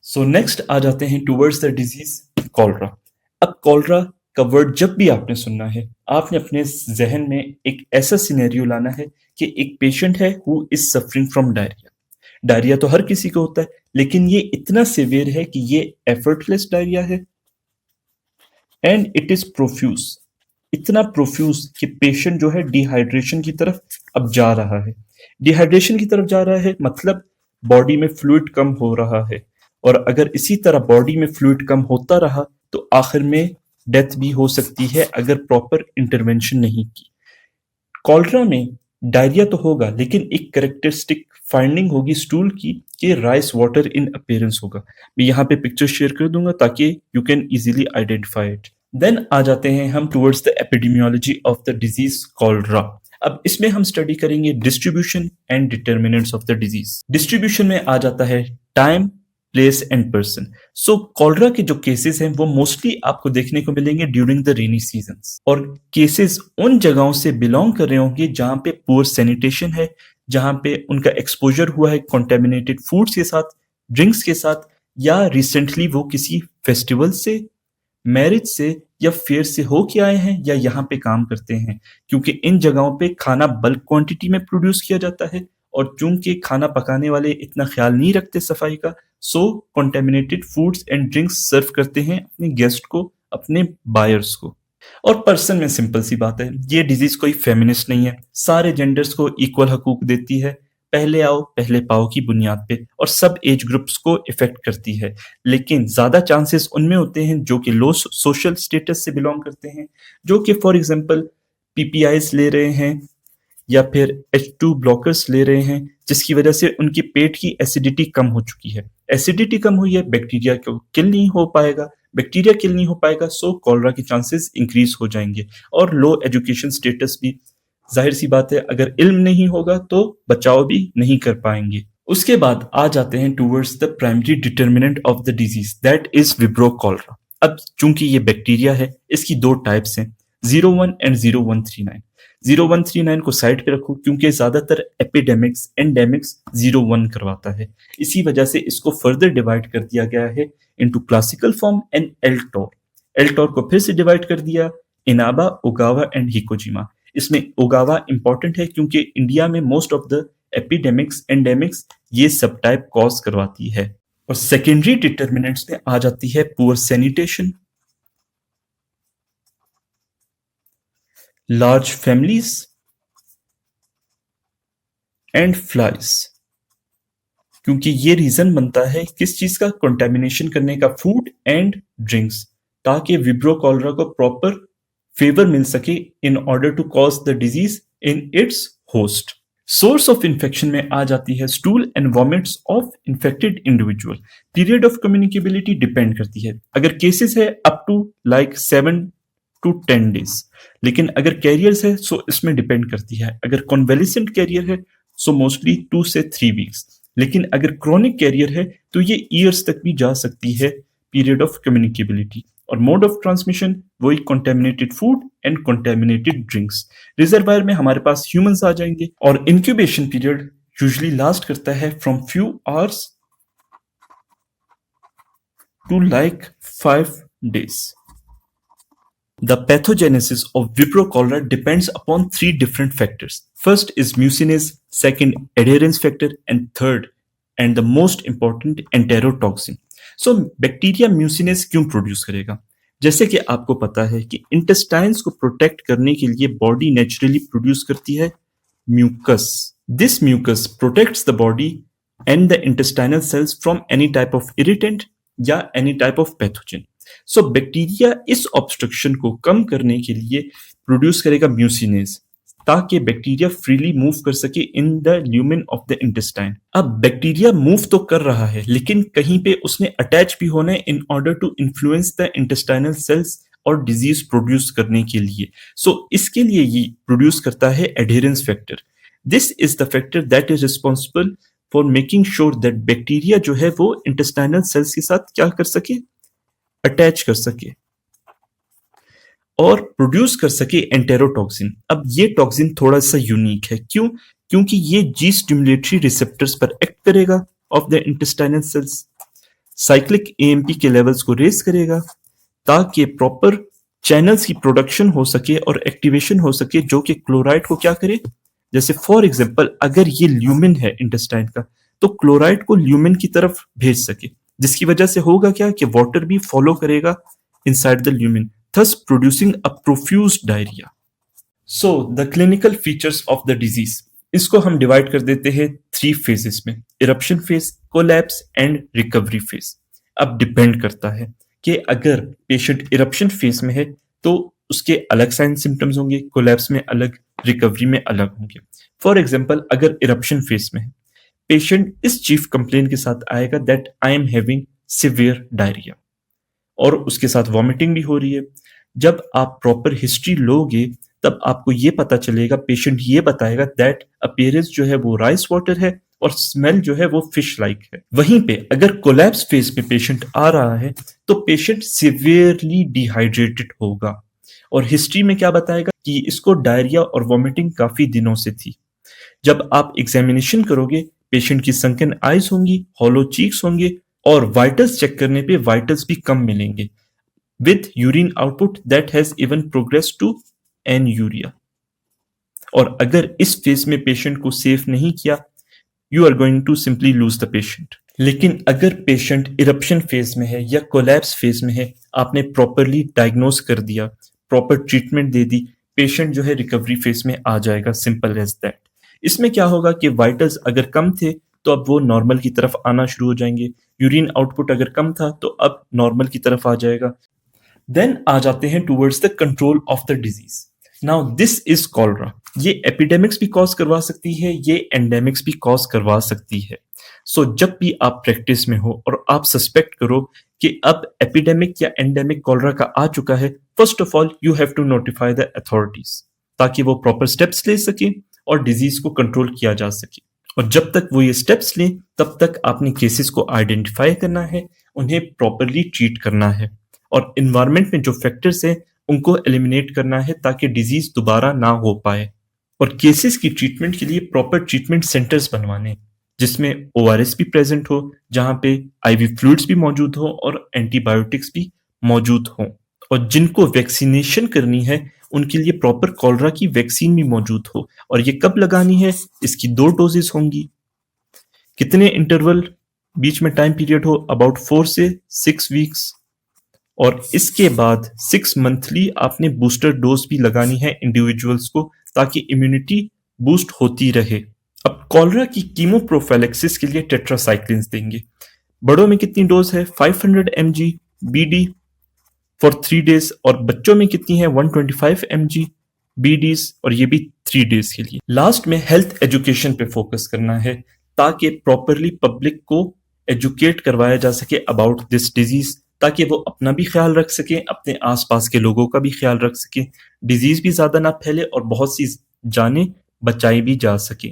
So next आ जाते हैं towards the disease cholera. अब कॉलरा का वर्ड जब भी आपने सुनना है, आपने अपने जहन में एक ऐसा सिनेरियो लाना है कि एक पेशेंट है who is suffering from diarrhoea. Diarrhoea तो हर किसी को होता है, लेकिन ये इतना सिवियर है कि ये एफर्टलेस डायरिया है एंड इट इज प्रोफ्यूज। इतना प्रोफ्यूज कि पेशेंट जो है डिहाइड्रेशन की तरफ अब जा रहा है। डिहाइड्रेशन की तरफ जा रहा है मतलब बॉडी में फ्लूइड कम हो रहा है, और अगर इसी तरह बॉडी में फ्लूइड कम होता रहा तो आखिर में डेथ भी हो सकती है अगर प्रॉपर इंटरवेंशन नहीं की। कॉलरा में डायरिया तो होगा, लेकिन एक कैरेक्टरिस्टिक फाइंडिंग होगी स्टूल की कि राइस वाटर इन अपीयरेंस होगा। मैं यहाँ पे पिक्चर शेयर कर दूंगा ताकि you can easily identify it. Then आ जाते हैं हम towards the epidemiology of the disease cholera. अब इसमें हम स्टडी करेंगे distribution and determinants of the disease. Distribution में आ जाता है time, place and person. So cholera के जो केसेस हैं वो मोस्टली आपको देखने को मिलेंगे ड्यूरिंग द रेनी सीजन, और केसेस उन जगहों से बिलोंग कर रहे होंगे जहां पे पुअर सैनिटेशन है, जहां पे उनका एक्सपोजर हुआ है कॉन्टेमिनेटेड फूड्स के साथ, ड्रिंक्स के साथ, या रिसेंटली वो किसी फेस्टिवल से, मैरिज से या फेयर से होके आए हैं या यहाँ पे काम करते हैं, क्योंकि इन जगहों पे खाना बल्क क्वांटिटी में प्रोड्यूस किया जाता है, और चूंकि खाना पकाने वाले इतना ख्याल नहीं रखते सफाई का, सो कॉन्टेमिनेटेड फूड्स एंड ड्रिंक्स सर्व करते हैं अपने गेस्ट को, अपने बायर्स को। और पर्सन में सिंपल सी बात है, ये डिजीज कोई फेमिनिस्ट नहीं है, सारे जेंडर्स को इक्वल हकूक देती है, पहले आओ पहले पाओ की बुनियाद पे, और सब एज ग्रुप्स को इफेक्ट करती है। लेकिन ज्यादा चांसेस उनमें होते हैं जो कि लो सोशल स्टेटस से बिलोंग करते हैं, जो कि फॉर एग्जांपल पीपीआईज ले रहे हैं या फिर H2 ब्लॉकर्स ले रहे हैं, जिसकी वजह से उनके पेट की एसिडिटी कम हो चुकी है। एसिडिटी कम हुई है, बैक्टीरिया को किल नहीं हो पाएगा, बैक्टीरिया किल नहीं हो पाएगा, सो कॉलरा के चांसेस इंक्रीज हो जाएंगे। और लो एजुकेशन स्टेटस भी, जाहिर सी बात है, अगर इल्म नहीं होगा तो बचाव भी नहीं कर पाएंगे। उसके बाद आ जाते हैं towards the primary determinant of the disease, that is विब्रो cholera. अब चूंकि ये बैक्टीरिया है, इसकी दो टाइप्स हैं, 01 एंड 0139। 0139 को साइड पे रखो क्योंकि ज्यादातर एपिडेमिक्स एंडेमिक्स 01 करवाता है, इसी वजह से इसको फर्दर डिवाइड कर दिया गया है इनटू क्लासिकल फॉर्म एंड एल्टोर। एल्टोर को फिर से डिवाइड कर दिया इनाबा, ओगावा एंड हिकोजिमा। इसमें ओगावा इंपॉर्टेंट है क्योंकि इंडिया में मोस्ट ऑफ द एपिडेमिक्स एंडेमिक्स ये सब टाइप कॉज करवाती है। और सेकेंडरी डिटर्मिनेंट्स में आ जाती है poor sanitation, large families and flies, क्योंकि ये रीजन बनता है किस चीज का, कंटेमिनेशन करने का, फूड एंड ड्रिंक्स, ताकि विब्रो कॉलरा को प्रॉपर फेवर मिल सके in order to cause the disease in its host. Source of infection में आ जाती है stool and vomits of infected individual. Period of communicability depend करती है, अगर केसेस है up to like 7 to 10 days, लेकिन अगर कैरियर्स है सो इसमें डिपेंड करती है, अगर कॉन्वेलिसेंट कैरियर है सो मोस्टली 2 से 3 वीक्स, लेकिन अगर क्रोनिक कैरियर है तो ये ईयर्स तक भी जा सकती है पीरियड ऑफ कम्युनिकेबिलिटी। और मोड ऑफ ट्रांसमिशन वही contaminated food and contaminated drinks. Reservoir में हमारे पास ह्यूमंस आ जाएंगे, और इंक्यूबेशन पीरियड यूजुअली लास्ट करता है from few hours to like 5 days. The pathogenesis of Vibrio cholera depends upon 3 different factors. First is mucinase, second adherence factor, and third and the most important enterotoxin. So bacteria mucinase क्यों produce करेगा? जैसे कि आपको पता है कि intestines को protect करने के लिए बॉडी नेचुरली प्रोड्यूस करती है mucus. This mucus protects the body and the intestinal cells from any type of irritant या any type of pathogen. So bacteria इस ऑब्स्ट्रक्शन को कम करने के लिए प्रोड्यूस करेगा म्यूसिनेज, ताकि बैक्टीरिया फ्रीली मूव कर सके in the lumen of the intestine. अब बैक्टीरिया मूव तो कर रहा है, लेकिन कहीं पे उसने अटैच भी होना है in order to influence the intestinal cells और डिजीज प्रोड्यूस करने के लिए। सो इसके लिए ये प्रोड्यूस करता है adherence factor. This is the factor that is responsible for making sure that bacteria जो है वो इंटेस्टाइनल सेल्स के साथ क्या कर सके, अटैच कर सके और प्रोड्यूस कर सके एंटेरोटॉक्सिन। अब ये टॉक्सिन थोड़ा सा यूनिक है, क्यों? क्योंकि ये जी स्टिमुलेटरी रिसेप्टर्स पर एक्ट करेगा of the intestinal cells. Cyclic AMP के लेवल्स को रेस करेगा ताकि प्रॉपर चैनल्स की प्रोडक्शन हो सके और एक्टिवेशन हो सके, जो कि क्लोराइड को क्या करे, जैसे फॉर एग्जांपल अगर ये ल्यूमिन है इंटेस्टाइन का, तो क्लोराइड को ल्यूमिन की तरफ भेज सके, जिसकी वजह से होगा क्या कि वाटर भी फॉलो करेगा inside the lumen, thus producing a profuse diarrhoea. So the clinical features of the disease, इसको हम डिवाइड कर देते हैं 3 फेजेस में, eruption phase, collapse and recovery phase. अब डिपेंड करता है कि अगर पेशेंट इरप्शन फेज में है तो उसके अलग साइन सिम्टम्स होंगे, कोलैप्स में अलग, रिकवरी में अलग होंगे। फॉर एग्जाम्पल अगर इरप्शन फेज में है, पेशेंट इस चीफ कंप्लेन के साथ आएगा that I am having severe diarrhoea, और उसके साथ वॉमिटिंग भी हो रही है। जब आप प्रॉपर हिस्ट्री लोगे तब आपको ये पता चलेगा, पेशेंट ये बताएगा दैट अपीयरेंस जो है वो राइस वाटर है और स्मेल जो है वो फिश लाइक है। वहीं पे अगर कोलैप्स फेज में पेशेंट आ रहा है तो पेशेंट सिवियरली डिहाइड्रेटेड होगा और हिस्ट्री में क्या बताएगा कि इसको डायरिया और वॉमिटिंग काफी दिनों से थी। जब आप एग्जामिनेशन करोगे, पेशेंट की संकन आइज होंगी, हॉलो चीक्स होंगे और वाइटल्स चेक करने पे वाइटल्स भी कम मिलेंगे with urine output that has even progressed to anuria। और अगर इस फेज में पेशेंट को सेफ नहीं किया, you are going to simply lose the patient. लेकिन अगर पेशेंट इरप्शन फेज में है या कोलैप्स फेज में है, आपने प्रॉपरली डायग्नोज कर दिया, प्रॉपर ट्रीटमेंट दे दी, पेशेंट जो है रिकवरी फेज में आ जाएगा, सिंपल एज दैट। इसमें क्या होगा कि वाइटल्स अगर कम थे तो अब वो नॉर्मल की तरफ आना शुरू हो जाएंगे, यूरिन आउटपुट अगर कम था तो अब नॉर्मल की तरफ आ जाएगा। देन आ जाते हैं towards the control of the disease. Now this is cholera. ये एपिडेमिक्स भी कॉज करवा सकती है, ये एंडेमिक्स भी कॉज करवा सकती है। सो जब भी आप प्रैक्टिस में हो और आप सस्पेक्ट करो कि अब एपिडेमिक या एंडेमिक कॉलरा का आ चुका है, first of all you have to notify the authorities ताकि वो प्रॉपर स्टेप्स ले सके और डिजीज को कंट्रोल किया जा सके। और जब तक वो ये स्टेप्स लें तब तक आपने केसेस को आइडेंटिफाई करना है, उन्हें प्रॉपरली ट्रीट करना है और इन्वायरमेंट में जो फैक्टर्स हैं उनको एलिमिनेट करना है ताकि डिजीज दोबारा ना हो पाए। और केसेस की ट्रीटमेंट के लिए प्रॉपर ट्रीटमेंट सेंटर्स बनवाने जिसमें ओआरएस भी प्रेजेंट हो, जहां पे आईवी फ्लूइड्स भी मौजूद हो और एंटीबायोटिक्स भी मौजूद हो। और जिनको वैक्सीनेशन करनी है उनके लिए प्रॉपर कॉलरा की वैक्सीन भी मौजूद हो। और ये कब लगानी है, इसकी 2 डोजेस होंगी। कितने इंटरवल बीच में टाइम पीरियड हो, अबाउट 4 से 6 वीक्स। और इसके बाद 6 मंथली आपने बूस्टर डोज भी लगानी है इंडिविजुअल्स को ताकि इम्यूनिटी बूस्ट होती रहे। अब कॉलरा की कीमो प्रोफाइलेक्सिस के लिए टेट्रासाइक्लिन्स देंगे। बड़ों में कितनी डोज है, 500 mg बीडी फॉर 3 डेज, और बच्चों में कितनी है, 125 mg बीडीज, और ये भी 3 डेज के लिए। लास्ट में हेल्थ एजुकेशन पे फोकस करना है ताकि प्रॉपरली पब्लिक को एजुकेट करवाया जा सके अबाउट दिस डिजीज, ताकि वो अपना भी ख्याल रख सके, अपने आसपास के लोगों का भी ख्याल रख सके, डिजीज भी ज्यादा ना फैले और बहुत सी जानें बचाई भी जा सके।